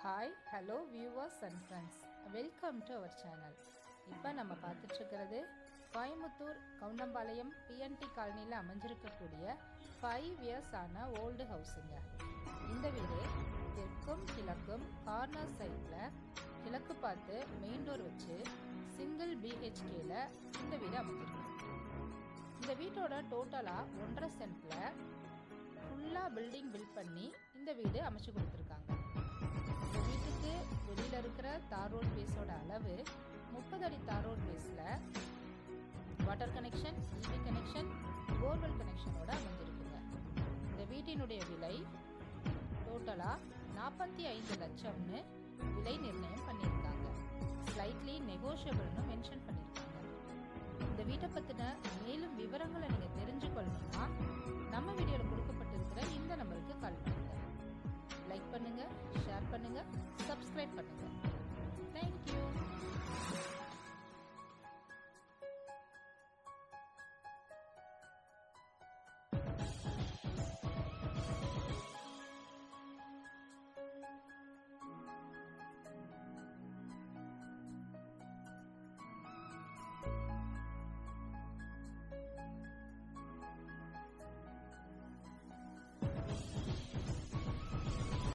Hi hello viewers and friends, welcome to our channel. இப்போ நம்ம பார்த்துட்ருக்கிறது Coimbatore Goundampalayam BNT காலனியில் அமைஞ்சிருக்கக்கூடிய 5 years ஆன ஓல்டு ஹவுஸுங்க. இந்த வீடு தெற்கும் கிழக்கும் கார்னர் சைடில் கிழக்கு பார்த்து மெயின் டோர் வச்சு சிங்கிள் பிஹெச்கேல இந்த வீடு அமைஞ்சிருக்கு. இந்த வீட்டோட டோட்டலாக 1.5 சென்ட்ல ஃபுல்லாக பில்டிங் பில்ட் பண்ணி இந்த வீடு அமைச்சு கொடுத்துருக்காங்க. இந்த வீட்டுக்கு வெளியில் இருக்கிற தார் ரோட் பேஸோட அளவு 30 அடி தார் ரோட் பேஸில் water connection, EB connection, borewell கனெக்ஷனோட அமைஞ்சிருக்குங்க. இந்த வீட்டினுடைய விலை டோட்டலாக 45 லட்சம்னு விலை நிர்ணயம் பண்ணியிருக்காங்க. ஸ்லைட்லி நெகோஷியபிள்னு மென்ஷன் பண்ணியிருக்காங்க. இந்த வீட்டை பற்றின மேலும் விவரங்களை நீங்கள் தெரிஞ்சுக்கொள்ளணும்னா நம்ம வீடியோவில் கொடுக்கப்பட்டிருக்கிற இந்த நம்பருக்கு கால் பண்ணுங்க. லைக் பண்ணுங்க, ஷேர் பண்ணுங்க, சப்ஸ்கிரைப் பண்ணுங்க. தேங்க்யூ.